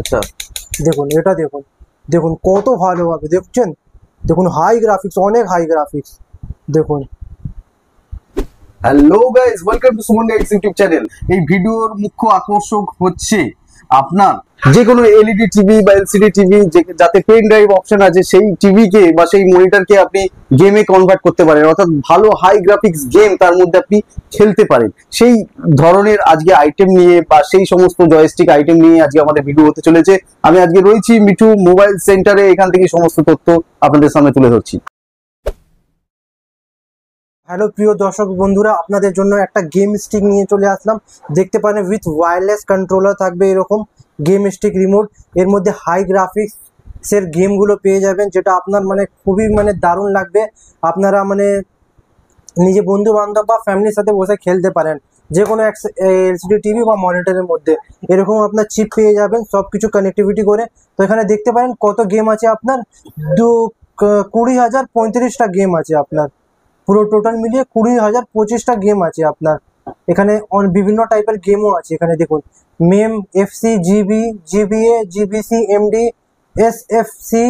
আচ্ছা দেখুন এটা দেখুন, দেখুন কত ভালোভাবে দেখছেন, দেখুন হাই গ্রাফিক্স, অনেক হাই গ্রাফিক্স দেখুন। Hello guys, welcome to Suman guides YouTube channel. এই ভিডিওর মুখ্য আকর্ষক হচ্ছে আপনার যে কোনো এলইডি টিভি বা এলসিডি টিভি যাতে পেন ড্রাইভ অপশন আছে, সেই টিভিকে বা সেই মনিটরকে আপনি গেমে কনভার্ট করতে পারেন, অর্থাৎ ভালো হাই গ্রাফিক্স গেম তার মধ্যে আপনি খেলতে পারেন। সেই ধরনের আজকে আইটেম নিয়ে বা সেই সমস্ত জয়স্টিক আইটেম নিয়ে আজকে আমাদের ভিডিও হতে চলেছে। আমি আজকে রয়েছি মিঠু মোবাইল সেন্টারে, এখান থেকে সমস্ত তথ্য আপনাদের সামনে তুলে ধরছি। হ্যালো প্রিয় দর্শক বন্ধুরা, আপনাদের জন্য একটা গেম স্টিক নিয়ে চলে আসলাম। দেখতে পারেন উইথ ওয়্যারলেস কন্ট্রোলার থাকবে এরকম গেম স্টিক রিমোট। এর মধ্যে হাই গ্রাফিক্সের গেমগুলো পেয়ে যাবেন, যেটা আপনার খুবই দারুণ লাগবে। আপনারা নিজে বন্ধু বান্ধব বা ফ্যামিলির সাথে বসে খেলতে পারেন যে কোনো এলসিডি টিভি বা মনিটরের মধ্যে। এরকম আপনার চিপ পেয়ে যাবেন সব কিছু কানেক্টিভিটি করে। তো এখানে দেখতে পারেন কত গেম আছে আপনার, 20,035টা গেম আছে আপনার। পুরো টোটাল মিলিয়ে 20,025টা গেম আছে আপনার। এখানে বিভিন্ন টাইপের গেমও আছে। এখানে দেখুন MAME, FC, GB, GBA, GBC, MD, SFC,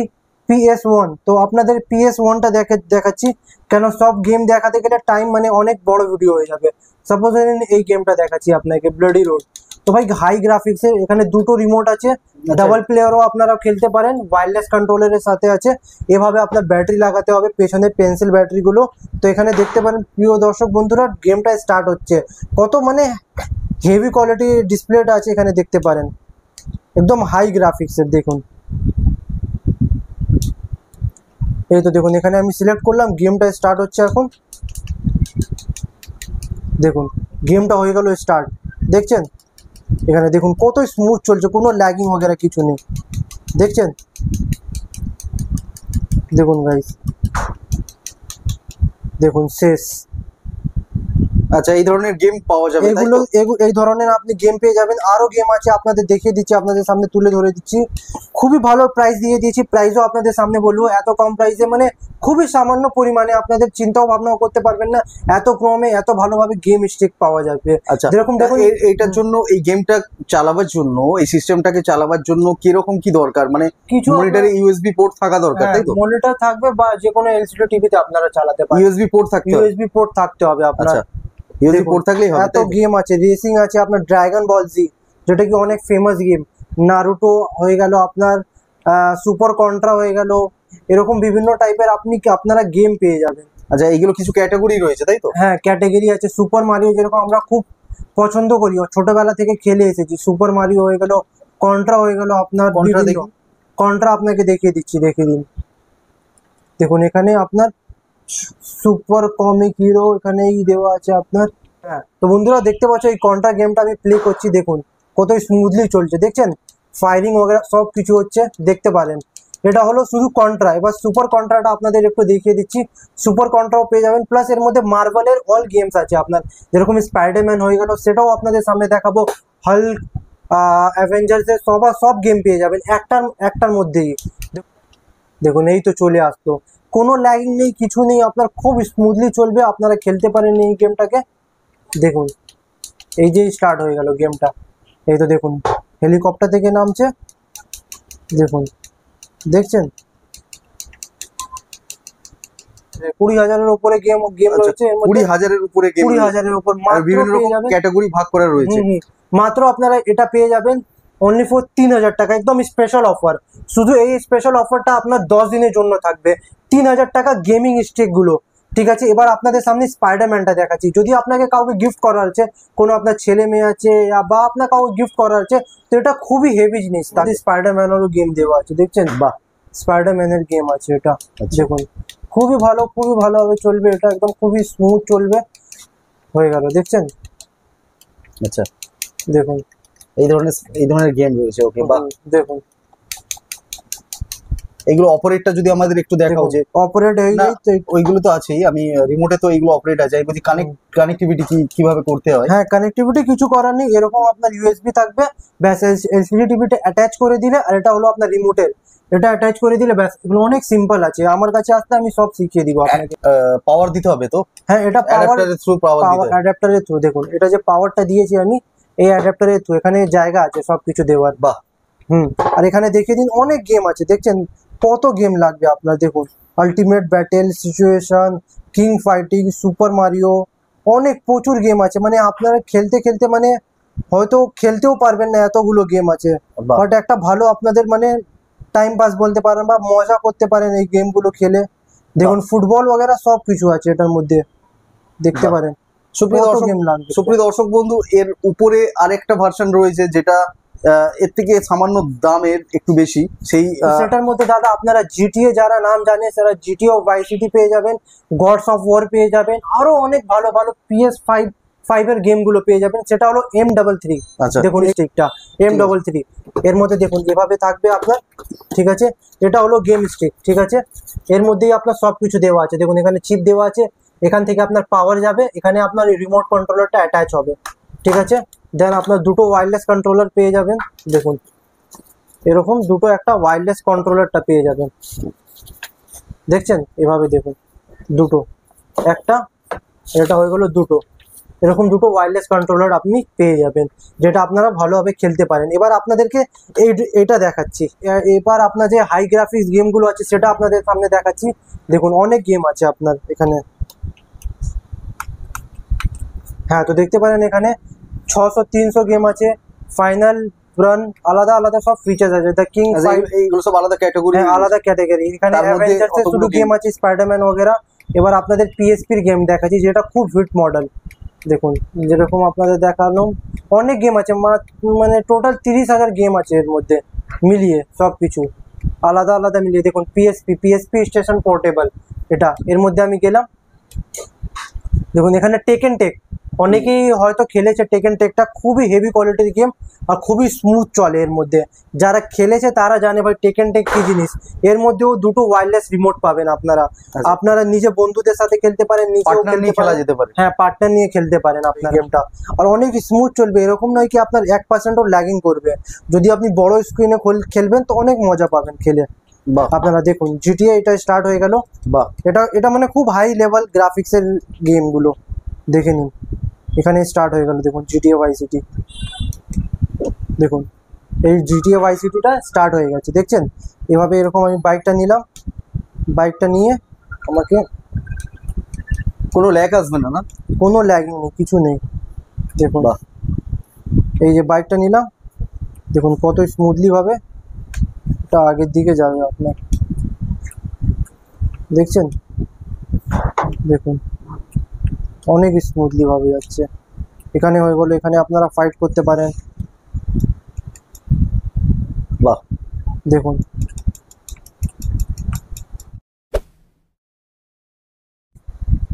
PS1। তো আপনাদের PS1টা দেখাচ্ছি, কেন সব গেম দেখাতে গেলে টাইম অনেক বড় ভিডিও হয়ে যাবে। সাপোজ এই গেমটা দেখাচ্ছি আপনাকে, ব্লাডি রোড। তো ভাই হাই গ্রাফিক্সের, এখানে দুটো রিমোট আছে, ডাবল প্লেয়ারও আপনারা খেলতে পারেন, ওয়্যারলেস কন্ট্রোলারের সাথে আছে। এভাবে আপনার ব্যাটারি লাগাতে হবে, পেছনে পেন্সিল ব্যাটারিগুলো। তো এখানে দেখতে পারেন প্রিয় দর্শক বন্ধুরা, গেমটা স্টার্ট হচ্ছে। কত হেভি কোয়ালিটি ডিসপ্লেটা আছে, এখানে দেখতে পারেন একদম হাই গ্রাফিক্সের। দেখুন এই তো দেখুন, এখানে আমি সিলেক্ট করলাম, গেমটা স্টার্ট হচ্ছে এখন। দেখুন গেমটা হয়ে গেল স্টার্ট। দেখছেন এখানে দেখুন কত স্মুথ চলছে, কোনো ল্যাগিং वगैरह কিছু নেই। দেখছেন, দেখুন গাইস, দেখুন শেষ। আচ্ছা, এই ধরনের গেম পাওয়া যাবে? এই ধরনের আপনি গেম পেয়ে যাবেন। আরো গেম আছে, আপনাদের দেখিয়ে দিচ্ছি, আপনাদের সামনে তুলে ধরে দিচ্ছি। খুবই ভালো প্রাইস দিয়ে দিয়েছি, প্রাইসও আপনাদের সামনে বলবো। এত কম প্রাইসে খুবই সামান্য পরিমাণে, আপনাদের চিন্তাও ভাবনাও করতে পারবেন না এত কমে এত ভালোভাবে গেম স্টিক পাওয়া যাবে। আচ্ছা, যেরকম দেখুন এইটার জন্য, এই গেমটা চালাবার জন্য, এই সিস্টেমটাকে চালাবার জন্য কিরকম কি দরকার? কিছু মনিটরে ইউএসবি পোর্ট থাকা দরকার, তাই তো? মনিটর থাকবে বা যে কোনো এলসিডি টিভিতে আপনারা চালাতে পারেন। ইউএসবি পোর্ট থাকতে হবে আপনার। ইউএসবি পোর্ট থাকলেই হবে। এত গেম আছে, রেসিং আছে আপনার, ড্রাগন বল জি, যেটা কি অনেক ফেমাস গেম, নারুটো হয়ে গেল আপনার, সুপার কন্ট্রা হয়ে গেল, এরকম বিভিন্ন টাইপের আপনারা গেম পেয়ে যাবেন। আচ্ছা, এইগুলো কিছু ক্যাটাগরি রয়েছে, তাই তো? হ্যাঁ, ক্যাটাগরি আছে। সুপার মারিও যেরকম আমরা খুব পছন্দ করি, ছোটবেলা থেকে খেলে এসেছি, সুপার মারিও হয়ে গেল, কন্ট্রা হয়ে গেল আপনার। কন্ট্রা আপনাকে দেখিয়ে দিচ্ছি, দেখে দিন। দেখুন এখানে আপনার সুপার কমিক হিরো এখানেই দেওয়া আছে আপনার। হ্যাঁ, তো বন্ধুরা দেখতে পাচ্ছ এই কন্ট্রা গেমটা আমি প্লে করছি, দেখুন কত স্মুথলি চলছে। দেখছেন ফায়ারিং वगैरह সব কিছু হচ্ছে, দেখতে পারেন। এটা হলো শুধু কন্ট্রা। এবার সুপার কন্ট্রাটা আপনাদের একটু দেখিয়ে দিচ্ছি। সুপার কন্ট্রাও পেয়ে যাবেন, প্লাস এর মধ্যে মার্ভেলের অল গেমস আছে আপনার, যেরকম স্পাইডারম্যান হয়ে গেল, সেটাও আপনাদের সামনে দেখাবো। হাল্ক, অ্যাভেঞ্জার্সের সব গেম পেয়ে যাবেন একটার মধ্যেই। দেখুন এই তো চলে আসতো, কোনো ল্যাগিং নেই, কিছু নেই, আপনার খুব স্মুথলি চলবে, আপনারা খেলতে পারেন এই গেমটাকে। দেখুন এই যে স্টার্ট হয়ে গেল গেমটা। এই তো দেখুন হেলিকপ্টার থেকে নামছে, দেখুন দেখছেন 20,000-এর উপরে গেম রয়েছে। 20,000-এর উপরে গেম, 20,000-এর উপর বিভিন্ন রকম ক্যাটাগরি ভাগ করা রয়েছে। মাত্র আপনারা এটা পেয়ে যাবেন অনলি ফর 3,000 টাকা, একদম স্পেশাল অফার। শুধু এই স্পেশাল অফারটা আপনার 10 দিনের জন্য থাকবে। 3,000 টাকা গেমিং স্টিক গুলো, ঠিক আছে। এবার আপনাদের সামনে স্পাইডারম্যানটা দেখাচ্ছি। যদি আপনাকে কাউকে গিফট করার আছে, কোনো আপনার ছেলে মেয়ে আছে বা আপনার কাউকে গিফট করার আছে, তো এটা খুবই হেভি জিনিস। তাদের স্পাইডারম্যানেরও গেম দেওয়া আছে, দেখছেন? বাহ, স্পাইডারম্যানের গেম আছে এটা। দেখুন খুবই ভালোভাবে চলবে এটা, একদম খুবই স্মুথ চলবে। হয়ে গেল, দেখছেন? আচ্ছা দেখুন এই ধরনের গেম রয়েছে। ওকে, বাহ। দেখুন এইগুলো অপারেটটা যদি আমাদের একটু দেখাও, যে অপারেট ওইগুলো তো আছেই, আমি রিমোটে তো এইগুলো অপারেট আছে, বলছি কানেক্টিভিটি কিভাবে করতে হয়? হ্যাঁ, কানেক্টিভিটি কিছু করার নেই, এরকম আপনার ইউএসবি থাকবে, ব্যাস এলসিডি টিভিটা অ্যাটাচ করে দিলে, আর এটা হলো আপনার রিমোটের, এটা অ্যাটাচ করে দিলে ব্যাস। এগুলো অনেক সিম্পল আছে, আমার কাছে আসতে আমি সব শিখিয়ে দিব আপনাকে। পাওয়ার দিতে হবে তো? হ্যাঁ, এটা অ্যাডাপ্টারের থ্রু। দেখুন এটা যে পাওয়ারটা দিয়েছি আমি, এই অ্যাডাপ্টারের থ্রু, এখানে জায়গা আছে সব কিছু দেওয়ার। বাহ, আর এখানে দেখে দিন অনেক গেম আছে, দেখছেন কত গেম লাগবে আপনার। দেখুন ultimate battle, situation, king fighting, super Mario, অনেক প্রচুর গেম আছে। মানে আপনারা খেলতে খেলতে মানে হয়তো খেলতেও পারবেন না, এতগুলো গেম আছে। বাহ। বাট একটা ভালো আপনাদের মানে টাইম পাস বলতে পারেন বা মজা করতে পারেন এই গেমগুলো খেলে। দেখুন ফুটবল वगैरह সব কিছু আছে এটার মধ্যে, দেখতে বাহ। পারেন সুপ্রিয় কত দর্শক গেম লাগবে। সুপ্রিয় দর্শক বন্ধু, এর উপরে আরেকটা ভার্সন রয়েছে যেটা এর থেকে সামান্য দামের একটু বেশি। সেই তো সেটার মধ্যে দাদা আপনারা জিটিএ যারা নাম জানে তারা জিটিএ ভাইস সিটি পেয়ে যাবেন, গডস অফ ওয়ার পেয়ে যাবেন, আরো অনেক ভালো ভালো PS5 এর গেমগুলো পেয়ে যাবেন। সেটা হলো M33। আচ্ছা। দেখুন স্টিকটা M33 এর মধ্যে দেখুন এভাবে থাকবে আপনার, ঠিক আছে। এটা হলো গেম স্টিক, ঠিক আছে। এর মধ্যেই আপনার সবকিছু দেওয়া আছে। দেখুন এখানে চিপ দেওয়া আছে, এখান থেকে আপনার পাওয়ার যাবে, এখানে আপনার রিমোট কন্ট্রোলারটা অ্যাটাচ হবে, ঠিক আছে। দেন আপনার দুটো ওয়্যারলেস কন্ট্রোলার পেয়ে যাবেন। দেখুন এরকম দুটো একটা ওয়্যারলেস কন্ট্রোলারটা পেয়ে যাবেন, দেখছেন এভাবে। দেখুন দুটো, একটা, এটা হয়ে গেল দুটো, এরকম দুটো ওয়্যারলেস কন্ট্রোলার আপনি পেয়ে যাবেন, যেটা আপনারা ভালোভাবে খেলতে পারেন। এবার আপনাদেরকে এটা দেখাচ্ছি। এবার আপনার যে হাই গ্রাফিক্স গেমগুলো আছে সেটা আপনাদের সামনে দেখাচ্ছি। দেখুন অনেক গেম আছে আপনার এখানে। হ্যাঁ, তো দেখতে পারেন এখানে 600-300 গেম আছে। ফাইনাল রান, আলাদা আলাদা সব ফিচার্স আছে। দ্য কিং ফাইট, এইগুলো সব আলাদা ক্যাটাগরি। আলাদা ক্যাটাগরি। এখানে তার মধ্যে অ্যাভেঞ্জার্স এর কতগুলো শুধু গেম গেম আছে, স্পাইডারম্যান वगैरह। এবার আপনাদের পিএসপির গেম দেখাচ্ছি যেটা খুব হিট মডেল। দেখুন যেরকম আপনাদের দেখানো অনেক গেম আছে, মানে টোটাল 30,000 গেম আছে এর মধ্যে মিলিয়ে, সব কিছু আলাদা আলাদা মিলিয়ে। দেখুন পিএসপি স্টেশন পোর্টেবল, এটা এর মধ্যে আমি গেলাম। দেখুন এখানে টেকেন টেক, অনেকেই হয়তো খেলেছে টেকেন টেকটা, খুবই হেভি কোয়ালিটির গেম আর খুবই স্মুথ চলে এর মধ্যে। যারা খেলেছে তারা জানে ভাই টেকেন টেক কি জিনিস। এর মধ্যেও দুটো ওয়্যারলেস রিমোট পাবেন আপনারা। আপনারা নিজে বন্ধুদের সাথে খেলতে পারেন, নিজেও পার্টনার নিয়ে খেলা যেতে পারে। হ্যাঁ, পার্টনার নিয়ে খেলতে পারেন আপনার গেমটা। আর অনেক স্মুথ চলবে, এরকম নয় কি আপনার 1%ও ল্যাগিং করবে। যদি আপনি বড় স্ক্রিনে খেলবেন তো অনেক মজা পাবেন খেলে। বাহ। আপনারা দেখুন জিটিএ এটা স্টার্ট হয়ে গেল। বাহ। এটা মানে খুব হাই লেভেল গ্রাফিক্সের গেমগুলো দেখে নিন। এখানে স্টার্ট হয়ে গেল, দেখুন জিটিএ ভাইস সিটি। দেখুন এই জিটিএ ভাইস সিটিটা স্টার্ট হয়ে গেছে, দেখছেন এভাবে। এরকম আমি বাইকটা নিলাম, বাইকটা নিয়ে আমাকে কোনো ল্যাগ আসবে না? না, কোনো ল্যাগিং নেই, কিছু নেই। দেখুন বাহ। এই যে বাইকটা নিলাম, দেখুন কত স্মুথলি ভাবে এটা আগের দিকে যাবে আপনার, দেখছেন। দেখুন অনেক স্মুথলি ভাবে যাচ্ছে। এখানে হয়ে গেলো, এখানে আপনারা ফাইট করতে পারেন। বাহ। দেখুন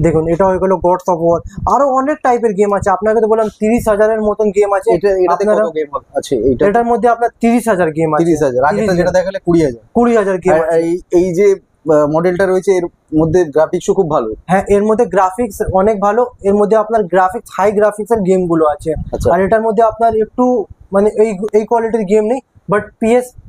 দেখুন এটা হয়ে গেলো গডস অফ ওয়ার। আরো অনেক টাইপের গেম আছে, আপনাকে তো বললাম 30,000-এর মতন গেম আছে। এটাতে কত গেম আছে? এটার মধ্যে আপনার 30,000 গেম আছে। 30,000। আগেটা যেটা দেখালে 20,000। 20,000 গেম। এই যে মডেলটা রয়েছে এর মধ্যে গ্রাফিক্সও খুব ভালো। হ্যাঁ, এর মধ্যে গ্রাফিক্স অনেক ভালো। এর মধ্যে আপনার গ্রাফিক্স হাই গ্রাফিক্সের গেমগুলো আছে। আর এটার মধ্যে আপনার একটু মানে এই কোয়ালিটির গেম নেই, বাট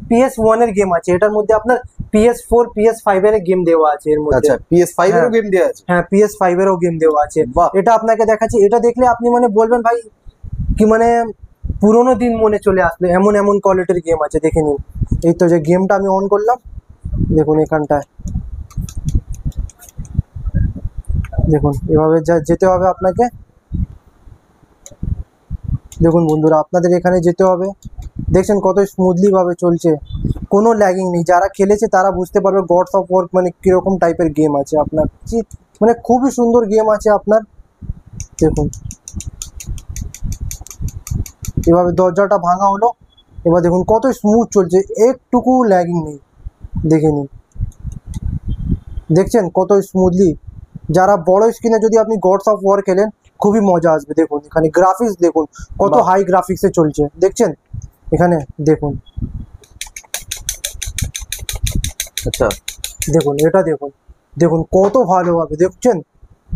PS1 এর গেম আছে। এটার মধ্যে আপনার PS4 PS5 এর গেম দেওয়া আছে এর মধ্যে। আচ্ছা, PS5 এরও গেম দেওয়া আছে? হ্যাঁ, PS5 এরও গেম দেওয়া আছে। এটা আপনাকে দেখাচ্ছি, এটা দেখলে আপনি মানে বলবেন ভাই কি মানে পুরোনো দিন মনে চলে আসবে, এমন এমন কোয়ালিটির গেম আছে, দেখে নিন। এই তো যে গেমটা আমি অন করলাম, দেখুন এখানটায় দেখুন এভাবে যেতে হবে আপনাকে। দেখুন বন্ধুরা আপনাদের এখানে যেতে হবে, দেখছেন কত স্মুথলি ভাবে চলছে, কোনো ল্যাগিং নেই। যারা খেলেছে তারা বুঝতে পারবে গডস অফ ওয়ার মানে কিরকম টাইপের গেম আছে আপনার, মানে খুবই সুন্দর গেম আছে আপনার। দেখুন এভাবে দরজাটা ভাঙা হলো, এবার দেখুন কত স্মুথ চলছে, একটুকু ল্যাগিং নেই, দেখে নিন। দেখছেন কত স্মুথলি। যারা বড় স্ক্রিনে যদি আপনি গডস অফ ওয়ার খেলেন খুবই মজা আসবে। দেখুন এখানে গ্রাফিক্স দেখুন কত হাই গ্রাফিক্সে চলছে, দেখছেন এখানে দেখুন। আচ্ছা দেখুন এটা দেখুন, দেখুন কত ভালোভাবে দেখছেন।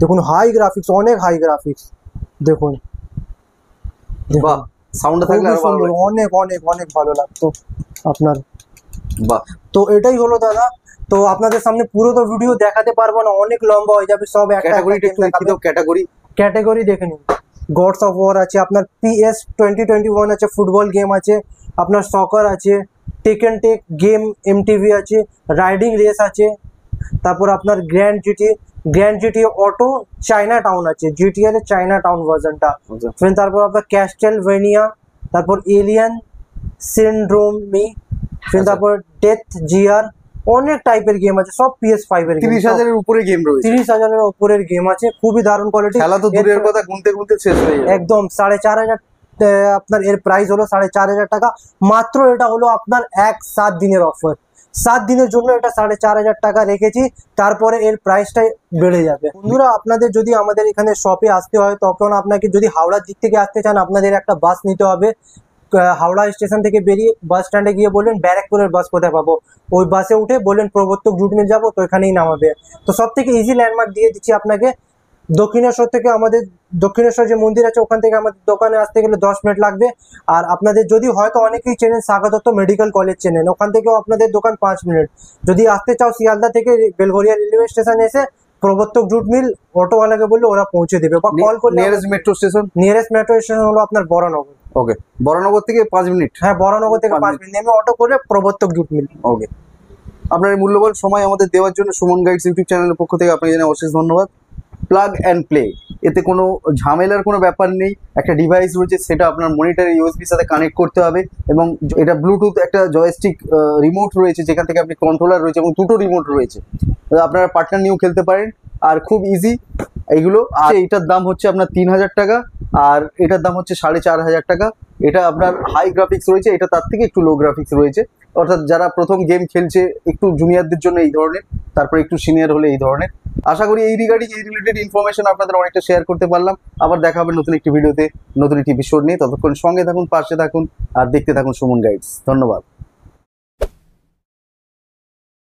দেখুন হাই গ্রাফিক্স, অনেক হাই গ্রাফিক্স। দেখুন বাহ, সাউন্ডটা থাকলে আরো ভালো লাগতো। অনেক অনেক অনেক ভালো লাগতো আপনার। বাহ। তো এটাই হলো দাদা। তো আপনাদের সামনে পুরো তো ভিডিও দেখাতে পারবো না, অনেক লম্বা হয়ে যাবে। সব একটা ক্যাটাগরি দেখে নিন। গডস অফ ওয়ার আছে আপনার, PS 2021 আছে, ফুটবল গেম আছে আপনার, সকার আছে, টেকেন টেক গেম এমটিভি আছে, রাইডিং রেস আছে, তারপর আপনার grand GT auto China town আছে, জিটিআর এর চায়না টাউন ভার্সনটা। তারপর আপনার ক্যাস্টেলভেনিয়া, তারপর এলিয়ান সিনড্রোমি, তারপর ডেথ জিআর, অনেক টাইপের গেম আছে, সব PS5 এর গেম। 30,000-এর উপরে গেম রয়েছে। 30,000-এর উপরের গেম আছে, খুবই দারুণ কোয়ালিটি। খেলা তো দূরের কথা, গুনতে গুনতে শেষ হয়ে যাবে। একদম 4,500 আপনার এর প্রাইস হলো 4,500 টাকা মাত্র। এটা হলো আপনার 7 দিনের অফার, 7 দিনের জন্য এটা 4,500 টাকা রেখেছি, তারপরে এর প্রাইসটা বেড়ে যাবে। বন্ধুরা, আপনাদের যদি আমাদের এখানে শপে আসতে হয়, তখন আপনাকে যদি হাওড়ার দিক থেকে আসতে চান, আপনাদের একটা বাস নিতে হবে। হাওড়া স্টেশন থেকে বেরিয়ে বাস স্ট্যান্ডে গিয়ে বললেন ব্যারাকপুরের বাস কোথায় পাবো, ওই বাসে উঠে বললেন প্রবর্তক জুট মিল যাবো, তো এখানেই নামাবে। তো সব থেকে ইজি ল্যান্ডমার্ক দিয়ে দিচ্ছি আপনাকে। দক্ষিণেশ্বর থেকে আমাদের দক্ষিণেশ্বর যে মন্দির আছে, ওখান থেকে আমাদের দোকানে আসতে গেলে 10 মিনিট লাগবে। আর আপনাদের যদি হয়তো অনেকেই চেনেন সাগর দত্ত মেডিকেল কলেজ চেনেন, ওখান থেকেও আপনাদের দোকান 5 মিনিট। যদি আসতে চাও শিয়ালদা থেকে বেলঘরিয়া রেলওয়ে স্টেশন এসে প্রবর্তক জুট মিল অটোওয়ালাকে বললে ওরা পৌঁছে দেবে, বা কল করলে। নিয়ারেস্ট মেট্রো স্টেশন হলো আপনার বরানগর। ওকে, বরানগর থেকে 5 মিনিট। হ্যাঁ, বরানগর থেকে 5 মিনিট নেমে অটো করে প্রবর্তক জুট মিল। ওকে, আপনার এই মূল্যবান সময় আমাদের দেওয়ার জন্য সুমন গাইডস ইউটিউব চ্যানেলের পক্ষ থেকে আপনাকে জানাই অশেষ ধন্যবাদ। প্লাগ অ্যান্ড প্লে, এতে কোনো ঝামেলার কোনো ব্যাপার নেই। একটা ডিভাইস রয়েছে, সেটা আপনার মনিটরের ইউএসবির সাথে কানেক্ট করতে হবে, এবং এটা ব্লুটুথ একটা জয়স্টিক রিমোট রয়েছে, যেখান থেকে আপনি কন্ট্রোলার রয়েছে, এবং দুটো রিমোট রয়েছে, আপনারা পার্টনার নিয়েও খেলতে পারেন। আর খুব ইজি এইগুলো। আর এটার দাম হচ্ছে আপনার 3,000 টাকা, আর এটার দাম হচ্ছে 4,500 টাকা। এটা আপনার হাই গ্রাফিক্স রয়েছে, এটা তার থেকে একটু লো গ্রাফিক্স রয়েছে। অর্থাৎ যারা প্রথম গেম খেলছে, একটু জুনিয়রদের জন্য এই ধরনের, তারপর একটু সিনিয়র হলে এই ধরনের। আশা করি এই রিলেটেড ইনফরমেশন আপনাদের অনেকটা শেয়ার করতে পারলাম। আবার দেখা হবে নতুন একটি ভিডিওতে, নতুন একটি এপিসোড নিয়ে। ততক্ষণ সঙ্গে থাকুন, পাশে থাকুন, আর দেখতে থাকুন সুমন গাইডস। ধন্যবাদ।